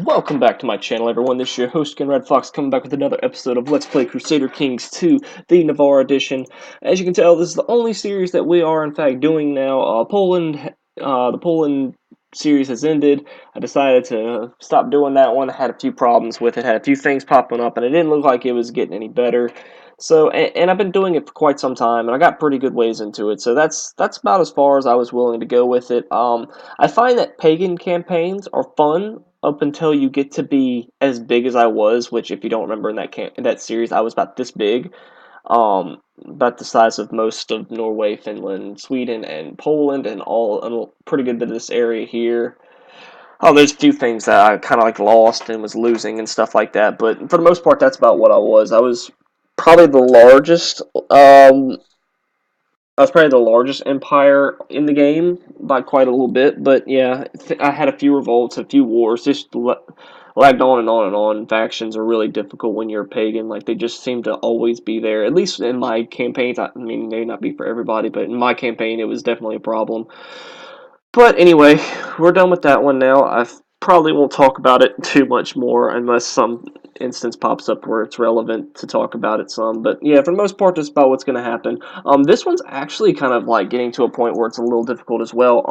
Welcome back to my channel, everyone. This is your host, Red Fox, coming back with another episode of Let's Play Crusader Kings 2, the Navarra edition. As you can tell, this is the only series that we are, in fact, doing now. The Poland series has ended. I decided to stop doing that one. I had a few problems with it, had a few things popping up, and it didn't look like it was getting any better. So, and I've been doing it for quite some time, and I got pretty good ways into it. So that's about as far as I was willing to go with it. I find that pagan campaigns are fun up until you get to be as big as I was, which if you don't remember in that series, I was about this big, about the size of most of Norway, Finland, Sweden, and Poland, and a pretty good bit of this area here. Oh, there's a few things that I kind of like lost and was losing and stuff like that, but for the most part, that's about what I was. I was probably the largest. I was probably the largest empire in the game by quite a little bit, but yeah, I had a few revolts, a few wars, just lagged on and on and on. Factions are really difficult when you're a pagan, like they just seem to always be there, at least in my campaigns. I mean, they may not be for everybody, but in my campaign, it was definitely a problem. But anyway, we're done with that one now. I probably won't talk about it too much more unless some instance pops up where it's relevant to talk about it some. But yeah, for the most part, that's about what's going to happen. This one's actually kind of like getting to a point where it's a little difficult as well.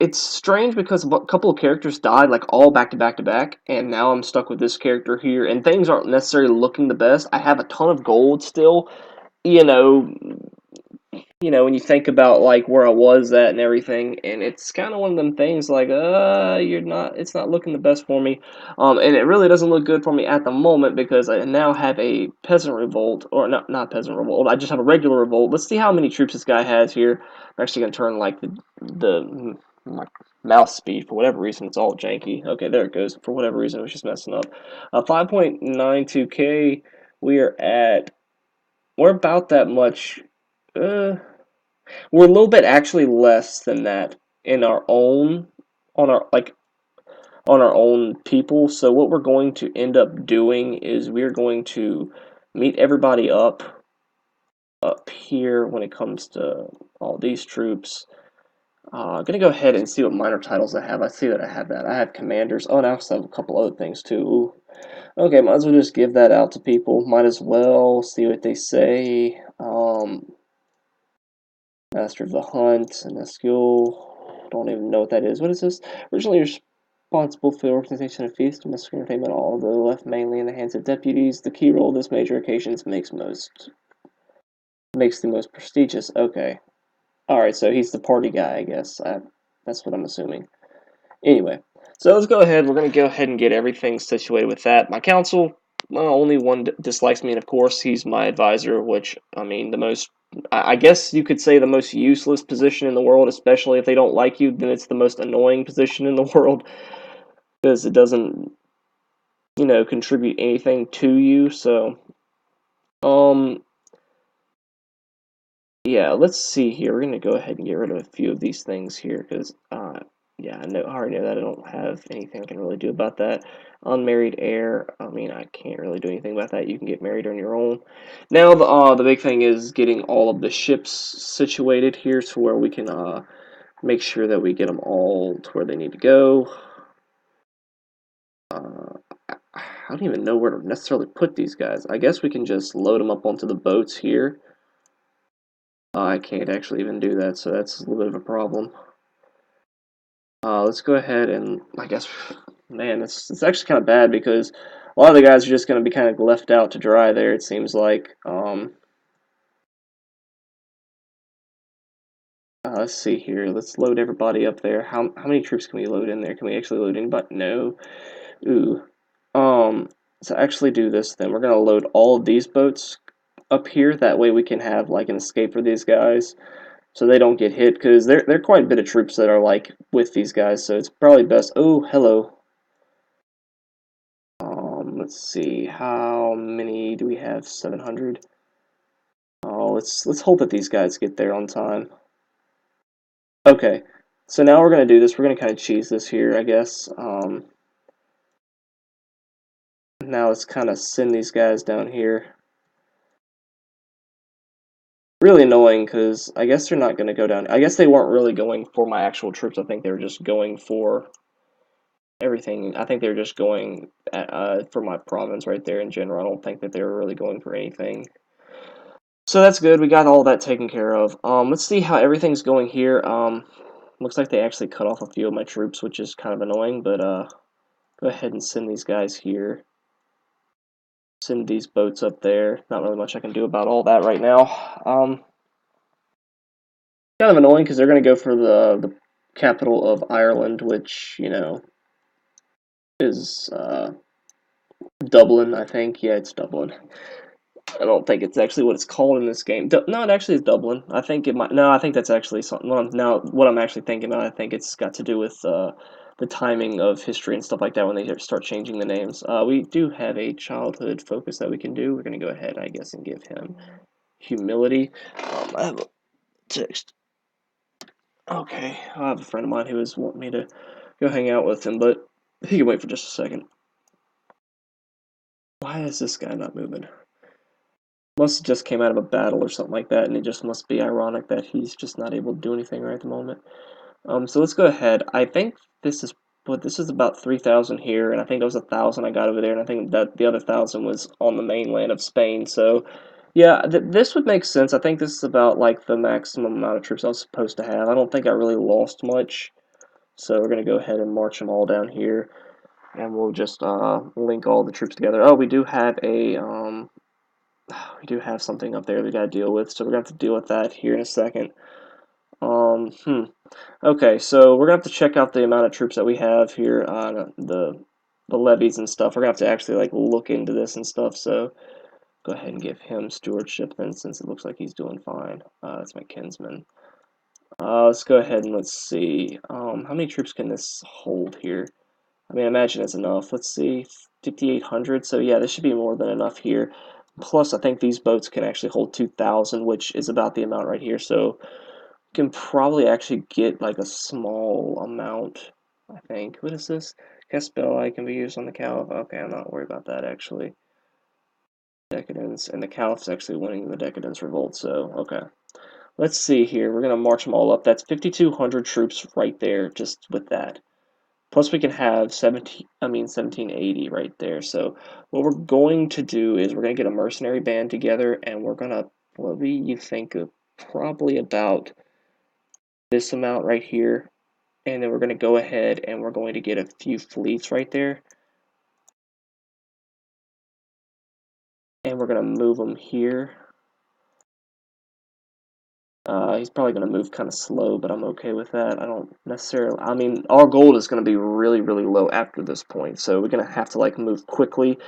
It's strange because a couple of characters died like all back to back to back, and now I'm stuck with this character here, and things aren't necessarily looking the best. I have a ton of gold still, you know, when you think about like where I was at and everything, and it's kind of one of them things like, it's not looking the best for me, and it really doesn't look good for me at the moment because I now have a peasant revolt, or not peasant revolt. I just have a regular revolt. Let's see how many troops this guy has here. I'm actually gonna turn like my mouse speed for whatever reason. It's all janky. Okay, there it goes. For whatever reason, it was just messing up. 5.92k. We're about that much. Uh, we're a little bit actually less than that in our own on our like on our own people. So what we're going to end up doing is we're going to meet everybody up here when it comes to all these troops. I'm gonna go ahead and see what minor titles I have. I see that I have that. I have commanders. Oh, and I also have a couple other things too. Ooh. Okay, might as well just give that out to people. Might as well see what they say. Master of the Hunt and the skill. Don't even know what that is. What is this? Originally responsible for the organization of feast and massacre entertainment, although left mainly in the hands of deputies. The key role of this major occasions makes the most prestigious. Okay. Alright, so he's the party guy, I guess. That's what I'm assuming. Anyway, so let's go ahead. We're going to go ahead and get everything situated with that. My council, well, only one dislikes me, and of course, he's my advisor, which, I mean, I guess you could say the most useless position in the world, especially if they don't like you, then it's the most annoying position in the world, because it doesn't, contribute anything to you, so, um, yeah, let's see here. We're going to go ahead and get rid of a few of these things here, because, yeah, I already know that I don't have anything I can really do about that. Unmarried heir, I mean, I can't really do anything about that. You can get married on your own. Now, the big thing is getting all of the ships situated here to where we can make sure that we get them all to where they need to go. I don't even know where to necessarily put these guys. I guess we can just load them up onto the boats here. I can't actually even do that, so that's a little bit of a problem. Let's go ahead and, I guess, man, it's actually kind of bad because a lot of the guys are just going to be kind of left out to dry there, it seems like. Let's see here. Let's load everybody up there. How many troops can we load in there? Can we actually load anybody? No. Ooh. So actually do this then. We're going to load all of these boats up here. That way we can have, like, an escape for these guys, so they don't get hit, because they're quite a bit of troops that are like with these guys, so it's probably best. Oh, hello. Let's see, how many do we have? 700. Oh, let's hope that these guys get there on time. Okay, so now we're gonna do this. We're gonna kind of cheese this here, I guess. Now let's kind of send these guys down here. Really annoying, because I guess they're not going to go down. I guess they weren't really going for my actual troops. I think they were just going for everything. I think they're just going for my province right there in general. I don't think that they were really going for anything. So that's good. We got all that taken care of. Let's see how everything's going here. Looks like they actually cut off a few of my troops, which is kind of annoying, but go ahead and send these guys here. Send these boats up there. Not really much I can do about all that right now. Kind of annoying because they're going to go for the capital of Ireland, which, you know, is Dublin, I think. Yeah, it's Dublin. I don't think it's actually what it's called in this game. No, it actually is Dublin. I think it might. No, I think that's actually something. What I'm actually thinking about, I think it's got to do with the timing of history and stuff like that when they start changing the names. We do have a childhood focus that we can do. We're going to go ahead, I guess, and give him humility. I have a text. Okay, I have a friend of mine who is wanting me to go hang out with him, but he can wait for just a second. Why is this guy not moving? Must have just came out of a battle or something like that, and it just must be ironic that he's just not able to do anything right at the moment. So let's go ahead. I think this is about 3,000 here, and I think that was 1,000 I got over there, and I think that the other 1,000 was on the mainland of Spain. So, yeah, this would make sense. I think this is about like the maximum amount of troops I was supposed to have. I don't think I really lost much, so we're gonna go ahead and march them all down here, and we'll just link all the troops together. Oh, we do have a we do have something up there we gotta deal with, so we're gonna have to deal with that here in a second. Um, hmm. Okay, so we're gonna have to check out the amount of troops that we have here on the levies and stuff. We're gonna have to actually like look into this and stuff. So go ahead and give him stewardship then, since it looks like he's doing fine. That's my kinsman. Let's go ahead and let's see. How many troops can this hold here? I mean, I imagine it's enough. Let's see, 5,800. So yeah, this should be more than enough here. Plus, I think these boats can actually hold 2,000, which is about the amount right here. So can probably actually get like a small amount, I think. What is this? Caspell can be used on the Caliph. Okay, I'm not worried about that actually. Decadence, and the Caliph's actually winning the Decadence Revolt, so okay. Let's see here. We're gonna march them all up. That's 5,200 troops right there, just with that. Plus we can have 1780 right there. So what we're going to do is we're gonna get a mercenary band together, and we're gonna, what do you think of, probably about this amount right here, and then we're going to go ahead and we're going to get a few fleets right there, and we're going to move them here. He's probably going to move kind of slow, but I'm okay with that. I don't necessarily, I mean, our gold is going to be really, really low after this point, so we're going to have to like move quickly,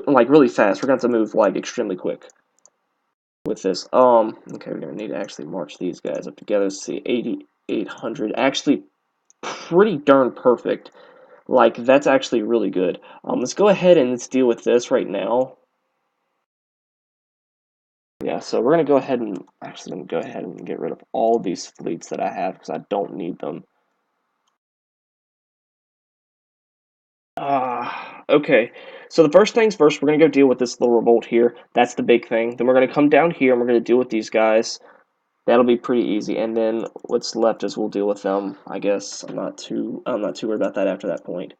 like really fast. We're going to have to move like extremely quick with this. Okay, we're going to need to actually march these guys up together. Let's see, 8,800, actually pretty darn perfect. Like, that's actually really good. Let's go ahead and let's deal with this right now. Yeah, so we're going to go ahead and, actually, I'm going to go ahead and get rid of all of these fleets that I have, because I don't need them. Okay. So the first things first, we're going to go deal with this little revolt here. That's the big thing. Then we're going to come down here, and we're going to deal with these guys. That'll be pretty easy, and then what's left is we'll deal with them, I guess. I'm not too worried about that after that point.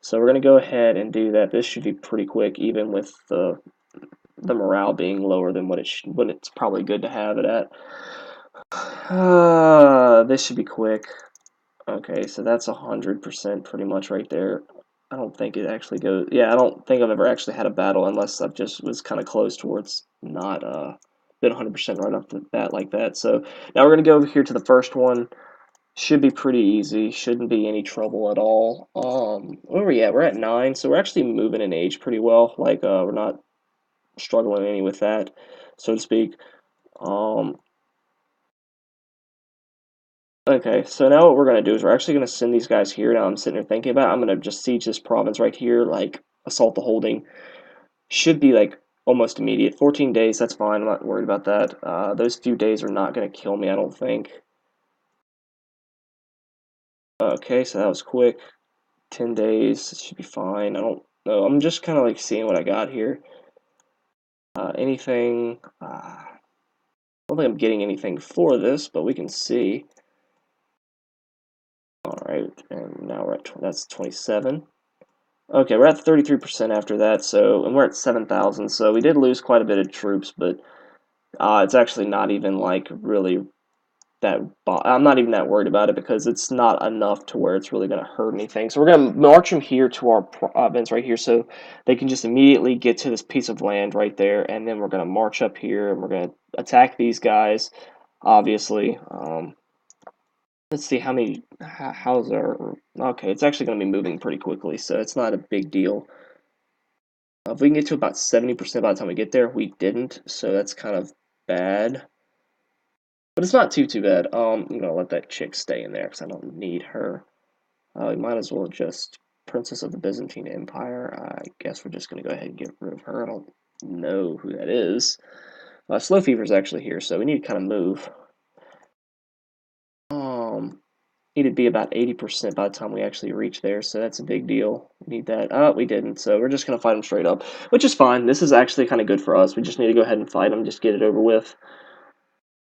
So we're going to go ahead and do that. This should be pretty quick, even with the morale being lower than what it's probably good to have it at. This should be quick. Okay, so that's 100% pretty much right there. I don't think it actually goes. Yeah, I don't think I've ever actually had a battle unless I've just was kind of close towards not been 100% right off the bat like that. So now we're gonna go over here to the first one. Should be pretty easy. Shouldn't be any trouble at all. Where are we at? We're at 9, so we're actually moving in age pretty well. Like we're not struggling any with that, so to speak. Um, okay, so now what we're going to do is we're actually going to send these guys here. Now I'm sitting here thinking about it. I'm going to just siege this province right here, like assault the holding. Should be like almost immediate. 14 days, that's fine. I'm not worried about that. Those few days are not going to kill me, I don't think. Okay, so that was quick. 10 days, it should be fine. I don't know. I'm just kind of like seeing what I got here. Anything... I don't think I'm getting anything for this, but we can see. Alright. Alright, and now we're at, that's 27. Okay, we're at 33% after that, so, and we're at 7,000, so we did lose quite a bit of troops, but it's actually not even, like, really that, I'm not even that worried about it because it's not enough to where it's really going to hurt anything. So we're going to march them here to our province right here so they can just immediately get to this piece of land right there, and then we're going to march up here and we're going to attack these guys, obviously. Let's see how many, how's our, okay, it's actually going to be moving pretty quickly, so it's not a big deal. If we can get to about 70% by the time we get there, we didn't, so that's kind of bad. But it's not too bad. I'm gonna let that chick stay in there because I don't need her. We might as well just Princess of the Byzantine Empire. I guess we're just gonna go ahead and get rid of her. I don't know who that is. Slow Fever's actually here, so we need to kind of move. Need to be about 80% by the time we actually reach there, so that's a big deal. We need that. Oh, we didn't, so we're just gonna fight them straight up, which is fine. This is actually kind of good for us. We just need to go ahead and fight them, just get it over with.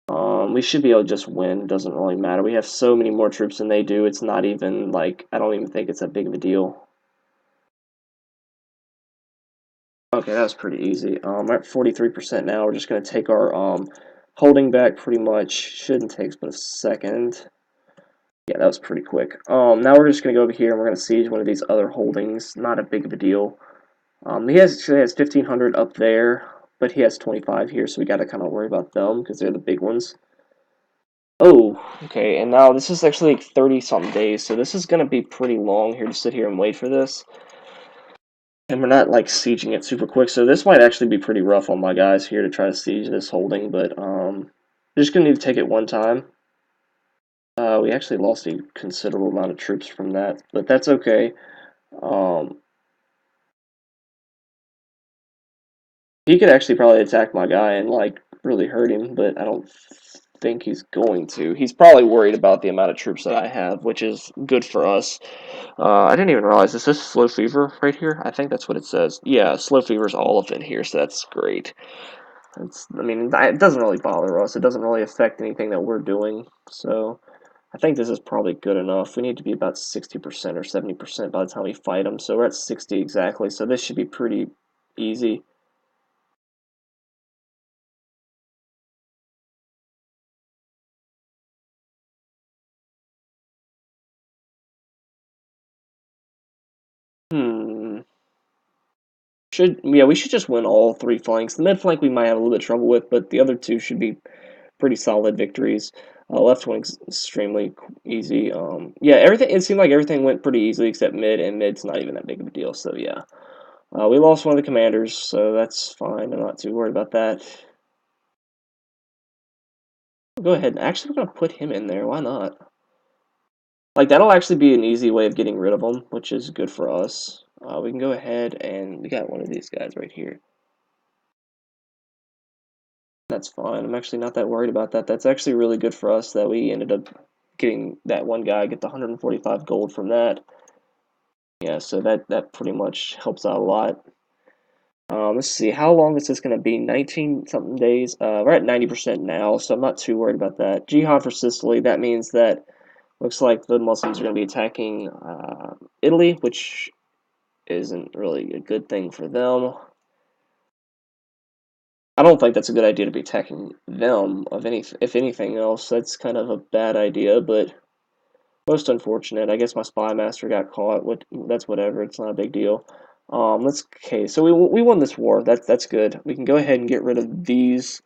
We should be able to just win. Doesn't really matter. We have so many more troops than they do. It's not even, like, I don't even think it's that big of a deal. Okay, that was pretty easy. We're at 43% now. We're just going to take our holding back pretty much. Shouldn't take but a second. Yeah, that was pretty quick. Now we're just going to go over here and we're going to siege one of these other holdings. Not a big of a deal. He actually has 1,500 up there, but he has 25 here, so we got to kind of worry about them because they're the big ones. Oh, okay, and now this is actually like 30-something days, so this is going to be pretty long here to sit here and wait for this. And we're not, like, sieging it super quick, so this might actually be pretty rough on my guys here to try to siege this holding, but, we're just going to need to take it one time. We actually lost a considerable amount of troops from that, but that's okay. He could actually probably attack my guy and, like, really hurt him, but I don't think he's going to. He's probably worried about the amount of troops that I have, which is good for us. I didn't even realize, is this Slow Fever right here? I think that's what it says. Yeah, Slow Fever's all up in here, so that's great. I mean, it doesn't really bother us. It doesn't really affect anything that we're doing, so I think this is probably good enough. We need to be about 60% or 70% by the time we fight them, so we're at 60 exactly, so this should be pretty easy. We should just win all three flanks. The mid flank we might have a little bit of trouble with, but the other two should be pretty solid victories. Left wing's extremely easy. Yeah, everything. It seemed like everything went pretty easily except mid, and mid's not even that big of a deal. So yeah, we lost one of the commanders, so that's fine. I'm not too worried about that. Go ahead. Actually, we're gonna put him in there. Why not? Like, that'll actually be an easy way of getting rid of him, which is good for us. We can go ahead and we got one of these guys right here. That's fine. I'm actually not that worried about that. That's actually really good for us that we ended up getting that one guy, get the 145 gold from that. Yeah, so that pretty much helps out a lot. Let's see, how long is this going to be? 19-something days. We're at 90% now, so I'm not too worried about that. Jihad for Sicily, that means that looks like the Muslims are going to be attacking Italy, which isn't really a good thing for them. I don't think that's a good idea to be attacking them. If anything else, that's kind of a bad idea, but most unfortunate. I guess my spy master got caught. That's whatever. It's not a big deal. Okay. So we won this war. That's good. We can go ahead and get rid of these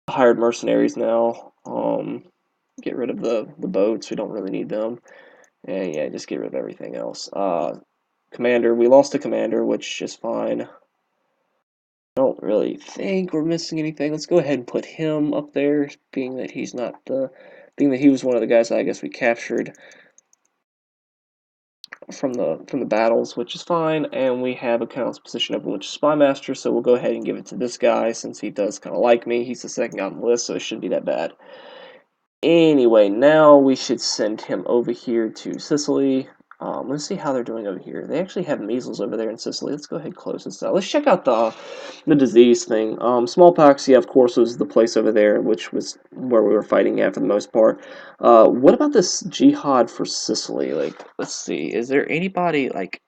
hired mercenaries now. Get rid of the boats. We don't really need them. And yeah, just get rid of everything else. Commander. We lost a commander, which is fine. I don't really think we're missing anything. Let's go ahead and put him up there, being that he was one of the guys that I guess we captured from the battles, which is fine. And we have a council position open, which is spy master. So we'll go ahead and give it to this guy since he does kind of like me. He's the second guy on the list, so it shouldn't be that bad. Anyway, now we should send him over here to Sicily. Let's see how they're doing over here. They actually have measles over there in Sicily. Let's go ahead and close this out. Let's check out the disease thing. Smallpox, yeah, of course, was the place over there, which was where we were fighting at for the most part. What about this jihad for Sicily? Like, let's see. Is there anybody like?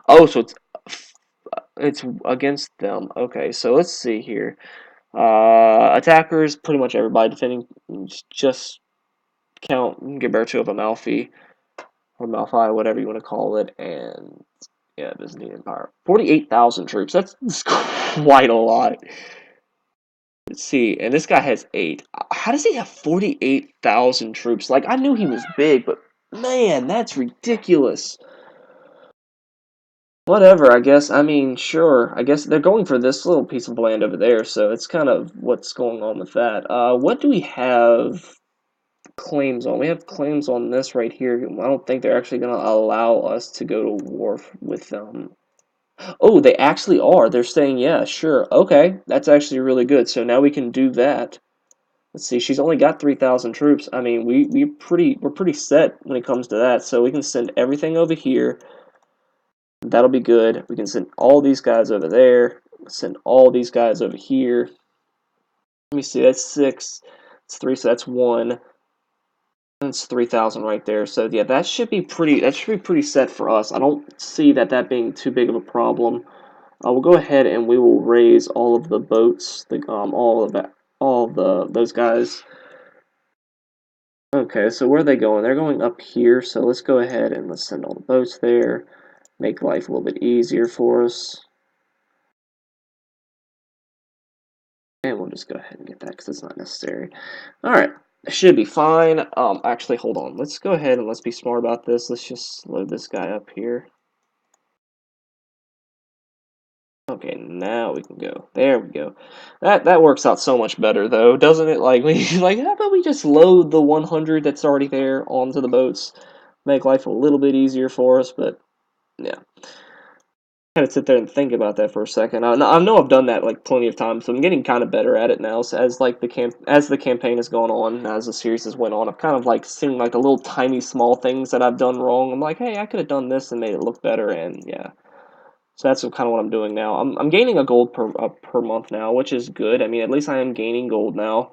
Oh, so it's against them. Okay, so let's see here. Attackers, pretty much everybody defending. Just count Gilberto of Amalfi or Malfi, whatever you want to call it, and yeah, Byzantine Empire. 48,000 troops. That's quite a lot. Let's see, and this guy has 8. How does he have 48,000 troops? Like, I knew he was big, but man, that's ridiculous. Whatever, I guess. I mean, sure. I guess they're going for this little piece of land over there, so it's kind of what's going on with that. What do we have claims on? We have claims on this right here. I don't think they're actually going to allow us to go to war with them. Oh, they actually are. They're saying, yeah, sure. Okay, that's actually really good. So now we can do that. Let's see. She's only got 3,000 troops. I mean, we're pretty set when it comes to that. So we can send everything over here. That'll be good. We can send all these guys over there. Send all these guys over here. Let me see. That's 6. That's 3. So that's 1. That's 3,000 right there. So yeah, that should be pretty. That should be pretty set for us. I don't see that being too big of a problem. We'll go ahead and we will raise all of the boats, all of those guys. Okay, so where are they going? They're going up here. So let's go ahead and let's send all the boats there. Make life a little bit easier for us. And we'll just go ahead and get that because it's not necessary. All right, it should be fine. Actually, hold on. Let's go ahead and let's be smart about this. Let's just load this guy up here. Okay, now we can go. There we go. That works out so much better though, doesn't it? Like like how about we just load the 100 that's already there onto the boats, make life a little bit easier for us. But yeah, kind of sit there and think about that for a second. I know I've done that like plenty of times, so I'm getting kind of better at it now. So as like as the campaign has gone on, as the series has went on, I've kind of like seen like the little tiny small things that I've done wrong. I'm like, hey, I could have done this and made it look better, and yeah. So that's kind of what I'm doing now. I'm gaining a gold per month now, which is good. I mean, at least I am gaining gold now.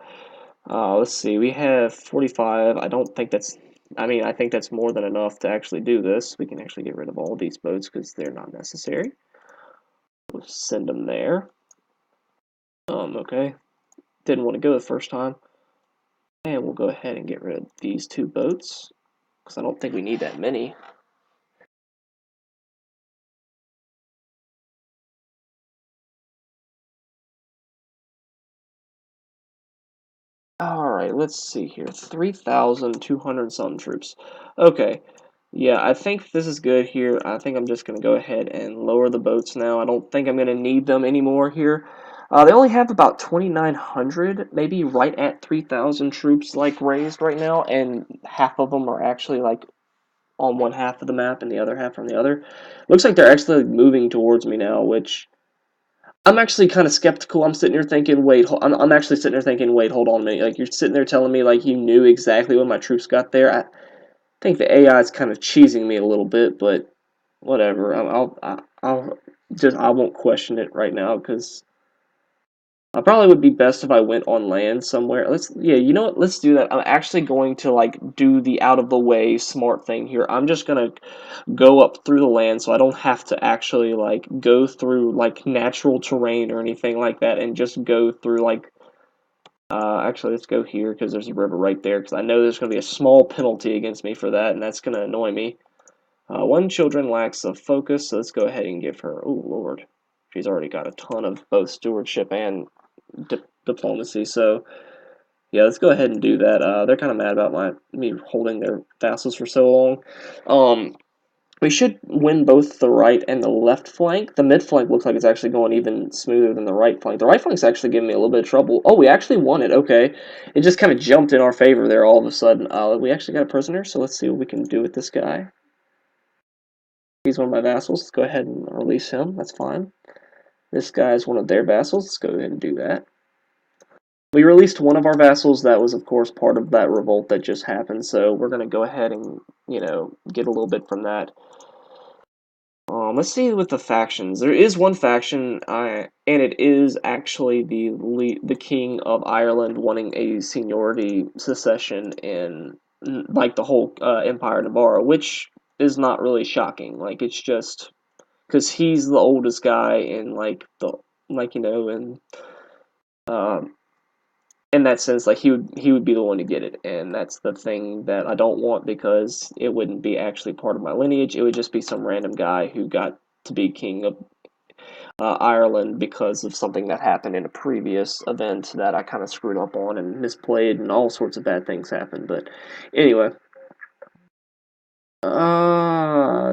Let's see, we have 45. I don't think that's. I mean, I think that's more than enough to actually do this. We can actually get rid of all these boats because they're not necessary. We'll send them there. Okay. Didn't want to go the first time. And we'll go ahead and get rid of these 2 boats because I don't think we need that many. Alright, let's see here. 3,200 some troops. Okay. Yeah, I think this is good here. I think I'm just going to go ahead and lower the boats now. I don't think I'm going to need them anymore here. They only have about 2,900, maybe right at 3,000 troops like raised right now, and half of them are actually like on one half of the map and the other half on the other. Looks like they're actually moving towards me now, which I'm actually kind of skeptical. I'm sitting here thinking, wait, I'm actually sitting there thinking, wait, hold on a minute. Like, you're sitting there telling me, like, you knew exactly when my troops got there. I think the AI is kind of cheesing me a little bit, but whatever. I won't question it right now, because I probably would be best if I went on land somewhere. Yeah, you know what? Let's do that. I'm actually going to, like, do the out-of-the-way smart thing here. I'm just gonna go up through the land so I don't have to actually like go through like natural terrain or anything like that and just go through like actually let's go here because there's a river right there because I know there's going to be a small penalty against me for that and that's going to annoy me. One children lacks of focus, so let's go ahead and give her, oh lord, she's already got a ton of both stewardship and diplomacy, so yeah, let's go ahead and do that. They're kind of mad about me holding their vassals for so long. We should win both the right and the left flank. The mid flank looks like it's actually going even smoother than the right flank. The right flank's actually giving me a little bit of trouble. Oh, we actually won it. Okay. It just kind of jumped in our favor there all of a sudden. We actually got a prisoner, so let's see what we can do with this guy. He's one of my vassals. Let's go ahead and release him. That's fine. This guy is one of their vassals. Let's go ahead and do that. We released one of our vassals that was, of course, part of that revolt that just happened, so we're going to go ahead and, get a little bit from that. Let's see with the factions. There is one faction, and it is actually the King of Ireland wanting a seniority succession in, like, the whole Empire of Navarra, which is not really shocking. Like, it's just because he's the oldest guy in, um, in that sense, like he would be the one to get it, and that's the thing that I don't want because it wouldn't be actually part of my lineage. It would just be some random guy who got to be king of Ireland because of something that happened in a previous event that I kind of screwed up on and misplayed, and all sorts of bad things happened. But anyway,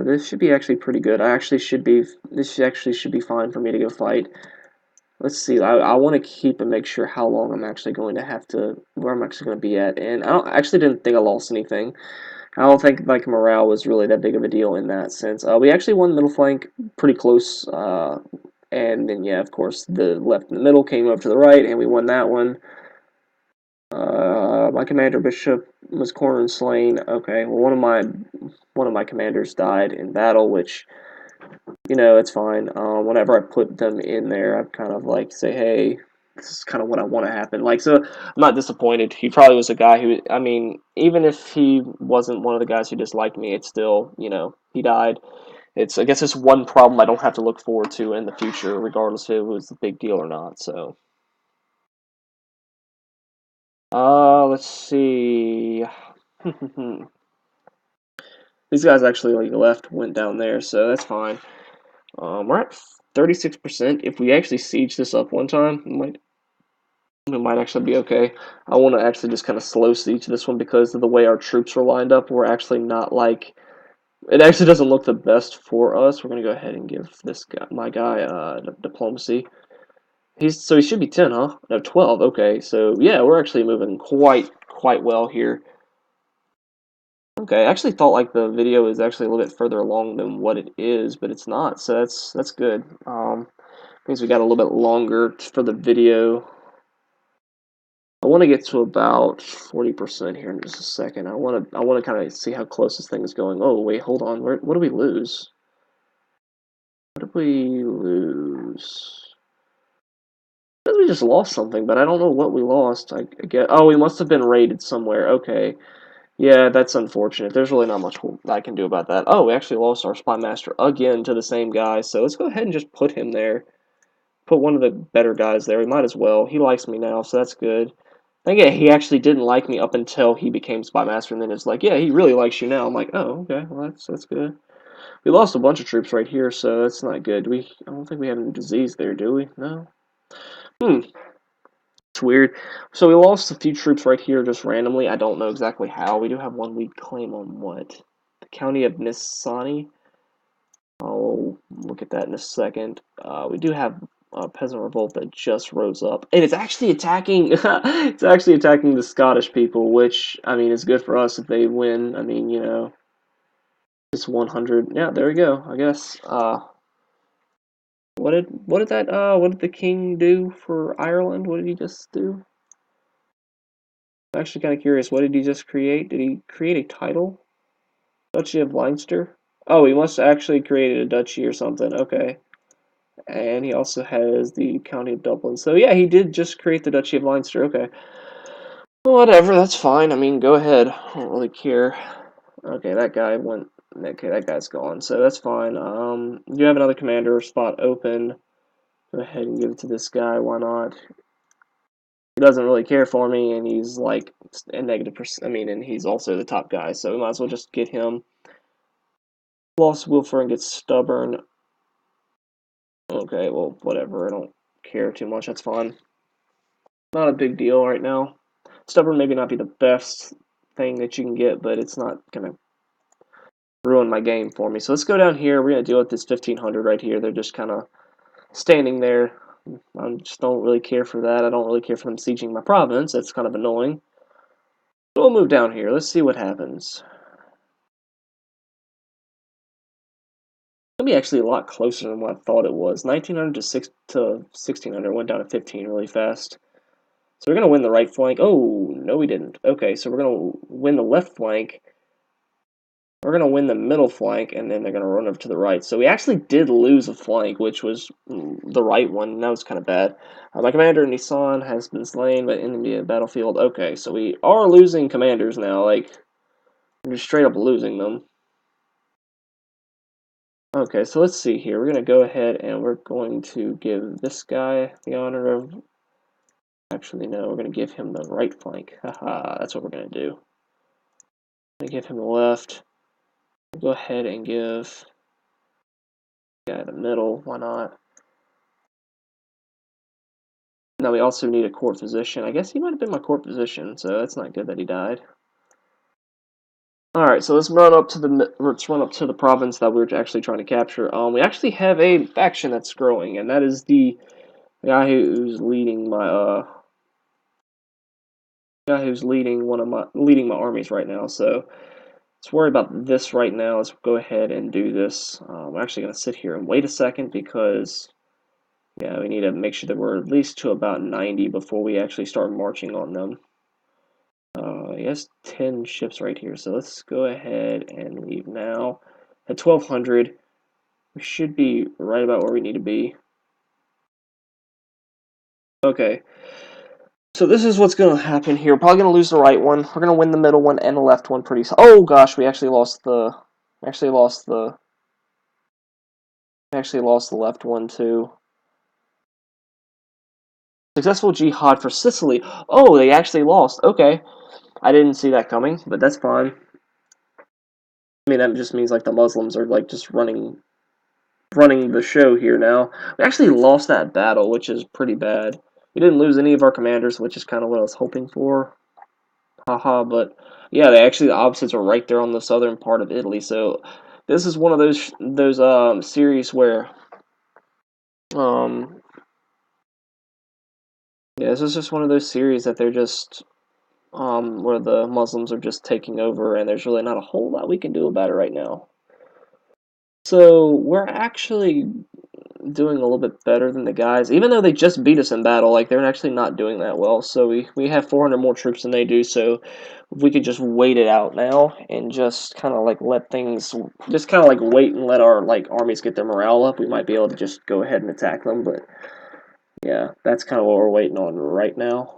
this should be actually pretty good. This actually should be fine for me to go fight. Let's see. I want to keep and make sure how long I'm actually going to have to, where I'm actually going to be at. And I actually didn't think I lost anything. I don't think like morale was really that big of a deal in that sense. We actually won middle flank pretty close. And then yeah, of course, the left and the middle came up to the right, and we won that one. My commander bishop was cornered and slain. Okay, well one of my commanders died in battle, which it's fine. Whenever I put them in there, I kind of like say, hey, this is kind of what I want to happen. Like, so I'm not disappointed. He probably was a guy who, I mean, even if he wasn't one of the guys who disliked me, it's still, he died. I guess it's one problem I don't have to look forward to in the future, regardless if it was a big deal or not. So, let's see. These guys actually like left, went down there, so that's fine. We're at 36%. If we actually siege this up one time, it might actually be okay. I want to actually just kind of slow siege this one because of the way our troops are lined up. We're actually not like, it actually doesn't look the best for us. We're gonna go ahead and give this guy, my guy, diplomacy. So he should be 10, huh? No, 12. Okay, so yeah, we're actually moving quite well here. Okay, I actually thought like the video is actually a little bit further along than what it is, but it's not. So that's good. Means we got a little bit longer for the video. I want to get to about 40% here in just a second. I want to kind of see how close this thing is going. Oh wait, hold on. What did we lose? What did we lose? Because we just lost something, but I don't know what we lost. I get. Oh, we must have been raided somewhere. Okay. Yeah, that's unfortunate. There's really not much I can do about that. Oh, we actually lost our spy master again to the same guy. So let's go ahead and just put him there. Put one of the better guys there. We might as well. He likes me now, so that's good. I think yeah, he actually didn't like me up until he became spy master, and then it's like, yeah, he really likes you now. I'm like, oh, okay, well that's good. We lost a bunch of troops right here, so that's not good. I don't think we have any disease there, do we? No. It's weird. So we lost a few troops right here just randomly. I don't know exactly how. We do have one weak claim on what? The county of Nisani. I'll look at that in a second. We do have a peasant revolt that just rose up, and it's actually attacking. It's actually attacking the Scottish people, which I mean is good for us if they win. I mean, it's 100. Yeah, there we go. I guess. What did the king do for Ireland? What did he just do? I'm actually kind of curious. What did he just create? Did he create a title? Duchy of Leinster? Oh, he must have actually created a duchy or something. Okay. And he also has the County of Dublin. So yeah, he did just create the Duchy of Leinster. Okay. Well, whatever, that's fine. I mean, go ahead. I don't really care. Okay, that guy went. Okay, that guy's gone. So that's fine. You have another commander spot open. Go ahead and give it to this guy. Why not? He doesn't really care for me, and he's like a negative percent. I mean, and he's also the top guy, so we might as well just get him. Lost Wilfer and gets stubborn. Okay, well, whatever. I don't care too much. That's fine. Not a big deal right now. Stubborn maybe not be the best thing that you can get, but it's not going to ruin my game for me. So let's go down here. We're going to deal with this 1500 right here. They're just kind of standing there. I just don't really care for that. I don't really care for them sieging my province. That's kind of annoying. We'll move down here. Let's see what happens. It's going to be actually a lot closer than what I thought it was. 1900 to 1600 went down to 15 really fast. So we're going to win the right flank. Oh, no we didn't. Okay, so we're going to win the left flank. We're going to win the middle flank, and then they're going to run over to the right. So we actually did lose a flank, which was the right one. That was kind of bad. My commander, Nissan, has been slain by enemy battlefield. Okay, so we are losing commanders now. Like, we're just straight up losing them. Okay, so let's see here. We're going to go ahead and we're going to give this guy the honor of... Actually, no, we're going to give him the right flank. Haha, that's what we're going to do. I'm going to give him the left. Go ahead and give the guy the middle. Why not? Now we also need a court physician. I guess he might have been my court physician, so that's not good that he died. All right, so let's run up to the province that we were actually trying to capture. We actually have a faction that's growing, and that is the guy who's leading my leading my armies right now. So let's worry about this right now. Let's go ahead and do this. I'm actually going to sit here and wait a second because yeah, we need to make sure that we're at least to about 90 before we actually start marching on them. He has 10 ships right here, so let's go ahead and leave now. At 1200, we should be right about where we need to be. Okay, so this is what's going to happen here. We're probably going to lose the right one. We're going to win the middle one and the left one pretty... Oh gosh, we actually lost the... Actually lost the left one too. Successful jihad for Sicily. Oh, they actually lost. Okay. I didn't see that coming, but that's fine. I mean, that just means like the Muslims are like just running the show here now. We actually lost that battle, which is pretty bad. We didn't lose any of our commanders, which is kind of what I was hoping for. Haha, but yeah, the opposites are right there on the southern part of Italy. So this is one of those series where um yeah, this is just one of those series that they're just where the Muslims are just taking over, and there's really not a whole lot we can do about it right now. So we're actually doing a little bit better than the guys, even though they just beat us in battle. Like, they're actually not doing that well. So we have 400 more troops than they do. So if we could just wait it out now and just kind of like let things, just kind of like wait and let our like armies get their morale up, we might be able to just go ahead and attack them. But yeah, that's kind of what we're waiting on right now.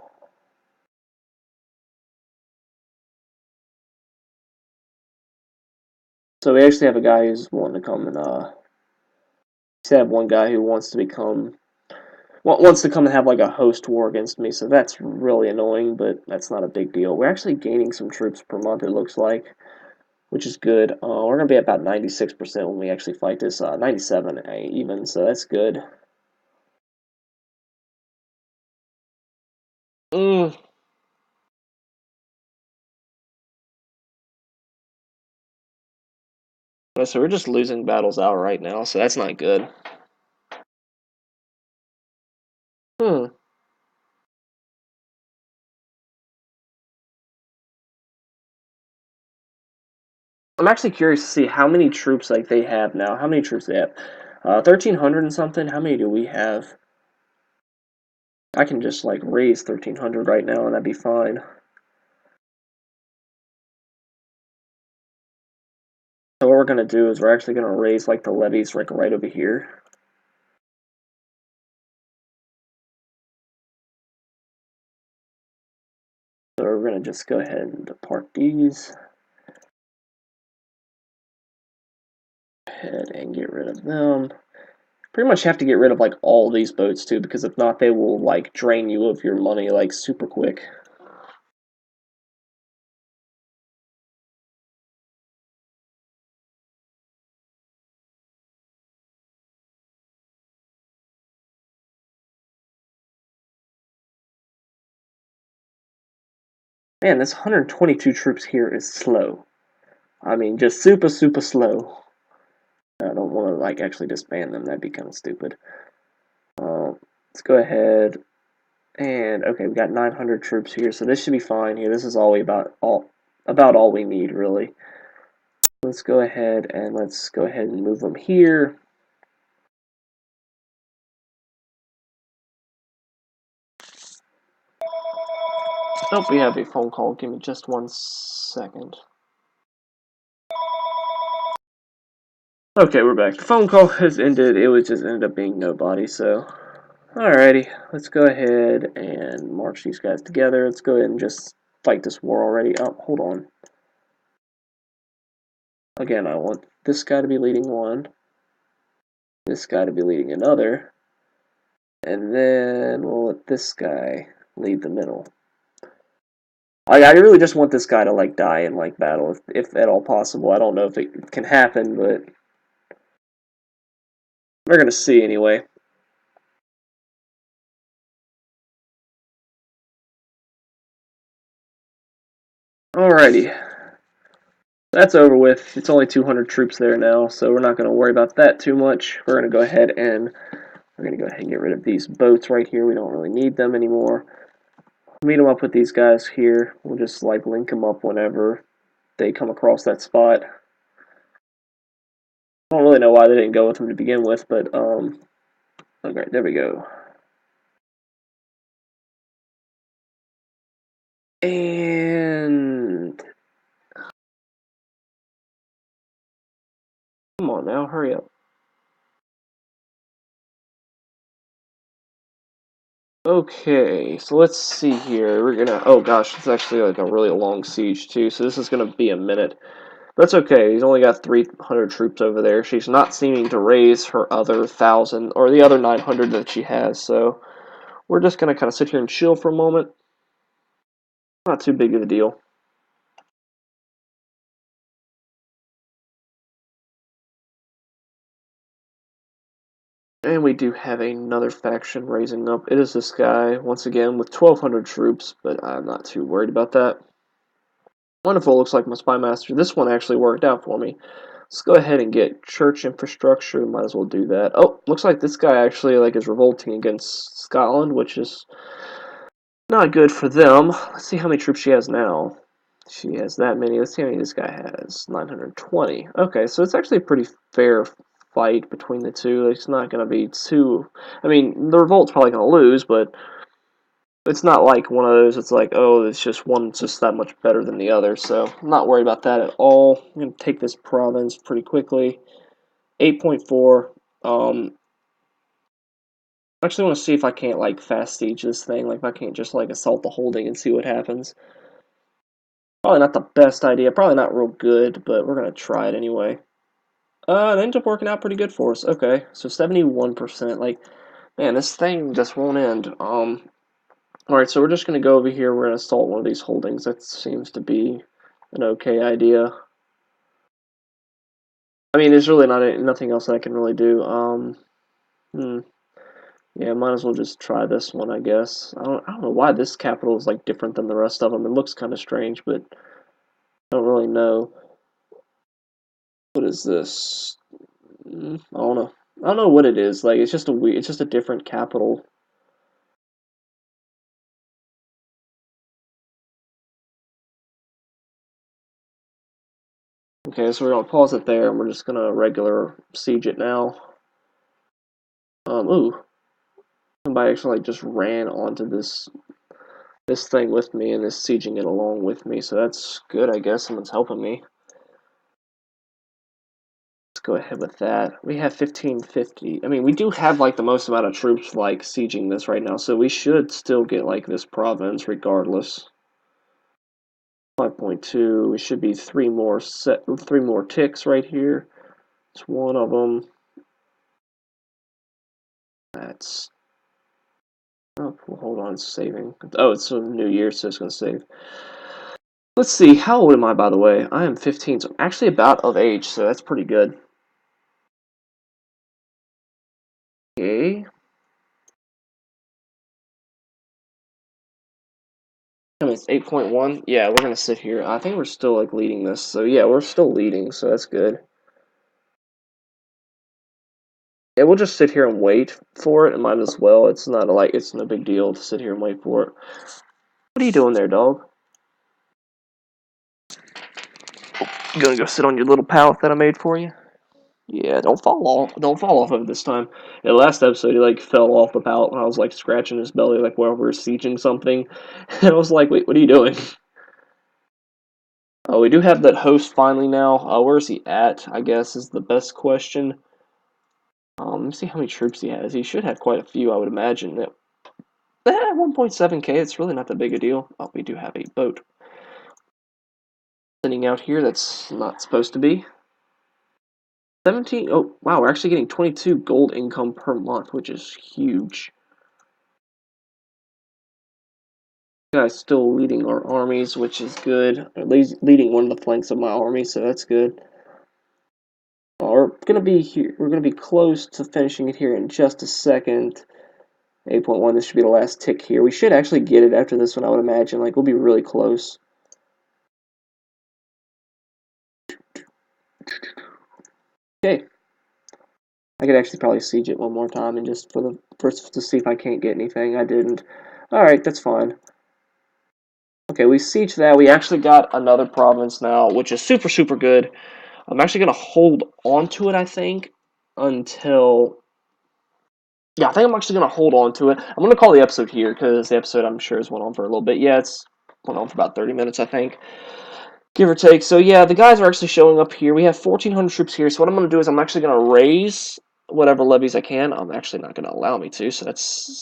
So we actually have a guy who's wanting to come and we have one guy who wants to come and have like a host war against me, so that's really annoying, but that's not a big deal. We're actually gaining some troops per month, it looks like, which is good. We're going to be at about 96% when we actually fight this, 97 even, so that's good. Mm. So we're just losing battles out right now, so that's not good. Hmm. I'm actually curious to see how many troops like they have now. How many troops they have? 1,300 and something? How many do we have? I can just like raise 1,300 right now and that'd be fine. So what we're going to do is we're actually going to raise like the levies like right over here. So we're going to just go ahead and depart these. Go ahead and get rid of them. Pretty much have to get rid of like all these boats too, because if not they will like drain you of your money like super quick. Man, this 122 troops here is slow. I mean, just super slow. I don't want to like actually disband them. That'd be kind of stupid. Let's go ahead and okay, we got 900 troops here, so this should be fine here. This is about all we need really. Let's go ahead and move them here. Nope, we have a phone call. Give me just 1 second. Okay, we're back. The phone call has ended. It was just ended up being nobody, so... Alrighty, let's go ahead and march these guys together. Let's go ahead and just fight this war already. Oh, hold on. Again, I want this guy to be leading one, this guy to be leading another, and then we'll let this guy lead the middle. I really just want this guy to like die in like battle, if at all possible. I don't know if it can happen, but we're gonna see anyway. Alrighty, that's over with. It's only 200 troops there now, so we're not gonna worry about that too much. We're gonna go ahead and get rid of these boats right here. We don't really need them anymore. Meet them up with these guys here. We'll just like link them up whenever they come across that spot. I don't really know why they didn't go with them to begin with, but okay, there we go. And come on now, hurry up. Okay, so let's see here. We're gonna. Oh gosh, it's actually like a really long siege too. So this is gonna be a minute. That's okay. He's only got 300 troops over there. She's not seeming to raise her other 1,000 or the other 900 that she has. So we're just gonna kind of sit here and chill for a moment. Not too big of a deal. And we do have another faction raising up. It is this guy, once again, with 1,200 troops, but I'm not too worried about that. Wonderful, looks like my spy master. This one actually worked out for me. Let's go ahead and get church infrastructure. Might as well do that. Oh, looks like this guy actually is revolting against Scotland, which is not good for them. Let's see how many troops she has now. She has that many. Let's see how many this guy has. 920. Okay, so it's actually a pretty fair fight between the two. It's not going to be too... I mean, the revolt's probably going to lose, but it's not like one of those, it's like, oh, it's just one's just that much better than the other, so I'm not worried about that at all. I'm going to take this province pretty quickly. 8.4. I actually want to see if I can't, fast siege this thing, if I can't just, assault the holding and see what happens. Probably not the best idea, probably not real good, but we're going to try it anyway. It ends up working out pretty good for us. Okay, so 71%, man, this thing just won't end. Alright, so we're just going to go over here, we're going to assault one of these holdings. That seems to be an okay idea. I mean, there's really nothing else that I can really do. Yeah, might as well just try this one, I guess. I don't know why this capital is, different than the rest of them. It looks kind of strange, but I don't really know. What is this? I don't know. I don't know what it is. It's just it's just a different capital. Okay, so we're gonna pause it there, and we're just gonna regular siege it now. Ooh, somebody actually just ran onto this thing with me and is sieging it along with me, so that's good. I guess someone's helping me. Let's go ahead with that. We have 1550. I mean, we do have the most amount of troops sieging this right now, so we should still get this province regardless. 5.2. We should be three more ticks right here. It's one of them. That's... Oh, well, hold on, it's saving. Oh, it's a new year, so it's going to save. Let's see, how old am I, by the way? I am 15, so I'm actually about of age, so that's pretty good. Okay. I mean, it's 8.1. Yeah, we're going to sit here. I think we're still, leading this. So, yeah, we're still leading, so that's good. Yeah, we'll just sit here and wait for it. It might as well. It's not, it's no big deal to sit here and wait for it. What are you doing there, dog? You gonna go sit on your little pallet that I made for you? Yeah, don't fall off of it this time. In the last episode, he like fell off the pallet when I was like scratching his belly, like while we were sieging something, and I was like, "Wait, what are you doing?" Oh, we do have that host finally now. Where's he at? I guess is the best question. Let me see how many troops he has. He should have quite a few, I would imagine. 1.7k. It's really not that big a deal. Oh, we do have a boat sitting out here that's not supposed to be. 17. Oh, wow, we're actually getting 22 gold income per month, which is huge. Guy's still leading our armies, which is good. Leading one of the flanks of my army, so that's good. We're gonna be here. We're gonna be close to finishing it here in just a second. 8.1. This should be the last tick here. We should actually get it after this one, I would imagine. Like we'll be really close. Okay. I could actually probably siege it one more time and just for the first to see if I can't get anything. I didn't. All right, that's fine. Okay, we sieged that. We actually got another province now, which is super good. I'm actually gonna hold on to it. I think until yeah, I think I'm actually gonna hold on to it. I'm gonna call the episode here because the episode I'm sure has went on for a little bit. Yeah, it's went on for about 30 minutes, I think. Give or take. So yeah, the guys are actually showing up here. We have 1,400 troops here. So what I'm going to do is I'm actually going to raise whatever levies I can. I'm actually not going to allow me to. So that's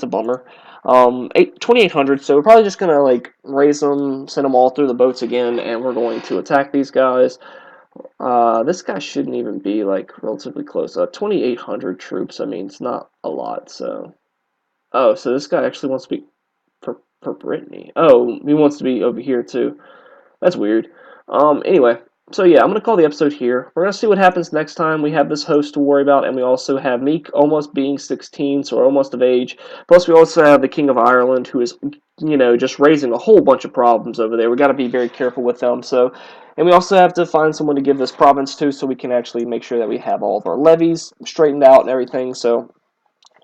a bummer. 2,800. So we're probably just going to like raise them, send them all through the boats again, and we're going to attack these guys. This guy shouldn't even be like relatively close. 2,800 troops. I mean, it's not a lot. So so this guy actually wants to be for Brittany. Oh, he wants to be over here too. That's weird. Anyway, so yeah, I'm going to call the episode here. We're going to see what happens next time. We have this host to worry about, and we also have Meek almost being 16, so almost of age. Plus, we also have the King of Ireland, who is, just raising a whole bunch of problems over there. We got to be very careful with them. So, and we also have to find someone to give this province to, so we can actually make sure that we have all of our levies straightened out and everything. So,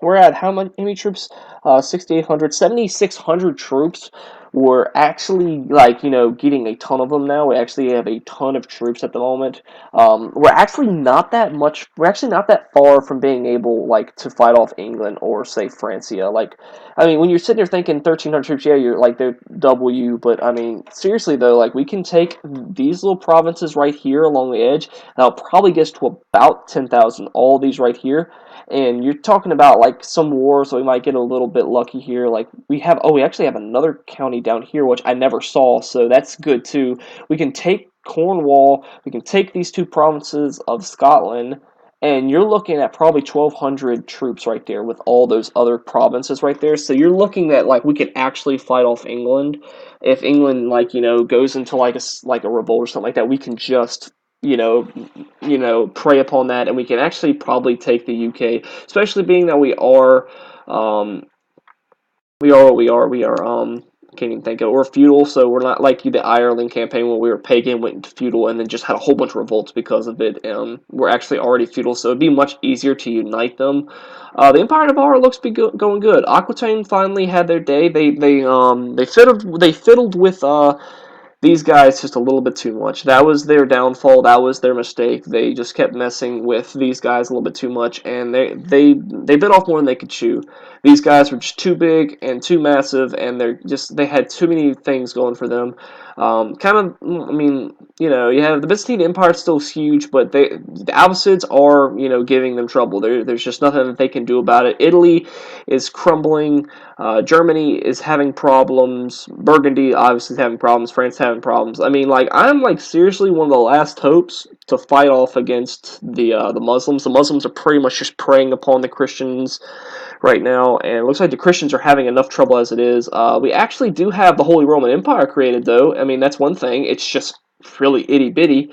we're at how many troops? 6,800, 7,600 troops. We're actually getting a ton of them now. We actually have a ton of troops at the moment. We're actually not that much. We're actually not that far from being able to fight off England or say Francia. I mean, when you're sitting there thinking 1,300 troops, yeah, you're like they're double you. But I mean, seriously though, we can take these little provinces right here along the edge, and I'll probably get to about 10,000. All these right here. And you're talking about some wars, so we might get a little bit lucky here. We actually have another county down here which I never saw, so that's good too. We can take Cornwall, we can take these two provinces of Scotland, and you're looking at probably 1,200 troops right there with all those other provinces right there. So you're looking at we could actually fight off England if England goes into a revolt or something like that. We can just prey upon that, and we can actually probably take the UK, especially being that um, we are can't even think of it. We're feudal, so we're not like the Ireland campaign where we were pagan, went into feudal, and then just had a whole bunch of revolts because of it. We're actually already feudal, so it'd be much easier to unite them. The Empire of Navarra looks to be going good. Aquitaine finally had their day. They fiddled with these guys just a little bit too much. That was their downfall. That was their mistake. They just kept messing with these guys a little bit too much, and they bit off more than they could chew. These guys were just too big and too massive, and they had too many things going for them. I mean, you have the Byzantine Empire still huge, but the Abbasids are giving them trouble. There's just nothing that they can do about it. Italy is crumbling. Germany is having problems. Burgundy obviously is having problems. France is having problems. I mean, I'm seriously one of the last hopes to fight off against the Muslims. The Muslims are pretty much just preying upon the Christians right now, and it looks like the Christians are having enough trouble as it is. We actually do have the Holy Roman Empire created, though. I mean, that's one thing. It's just really itty bitty,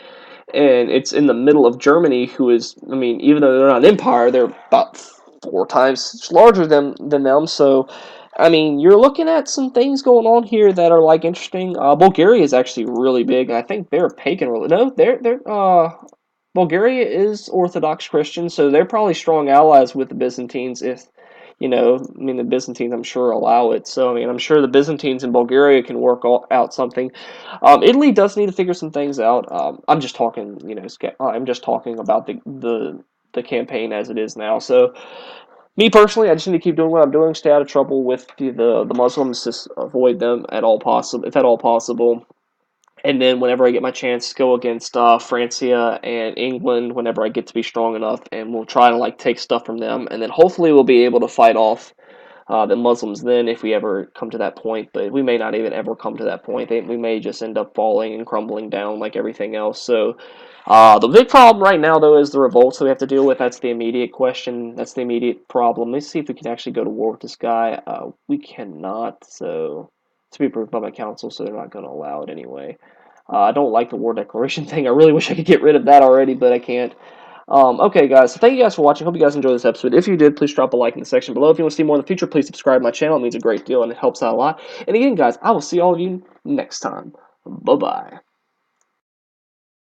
and it's in the middle of Germany, who is, I mean, even though they're not an empire, they're about 4 times larger than them. So, I mean, you're looking at some things going on here that are interesting. Bulgaria is actually really big, and I think they're pagan. No, they're Bulgaria is Orthodox Christian, so they're probably strong allies with the Byzantines if You know, I mean, the Byzantines, I'm sure, allow it. So, I mean, I'm sure the Byzantines and Bulgaria can work out something. Italy does need to figure some things out. I'm just talking, you know, I'm just talking about the campaign as it is now. So, me personally, I just need to keep doing what I'm doing, stay out of trouble with the Muslims, just avoid them at all possible, if at all possible. And then whenever I get my chance, go against Francia and England whenever I get to be strong enough, and we'll try to like take stuff from them, and then hopefully we'll be able to fight off the Muslims then if we ever come to that point. But we may not even ever come to that point. We may just end up falling and crumbling down like everything else. So the big problem right now, though, is the revolts that we have to deal with. That's the immediate question. That's the immediate problem. Let's see if we can actually go to war with this guy. We cannot, so to be approved by my council, so they're not going to allow it anyway. I don't like the war declaration thing. I really wish I could get rid of that already, but I can't. Okay, guys, so thank you guys for watching. Hope you guys enjoyed this episode. If you did, please drop a like in the section below. If you want to see more in the future, please subscribe to my channel. It means a great deal, and it helps out a lot. And again, guys, I will see all of you next time. Bye-bye.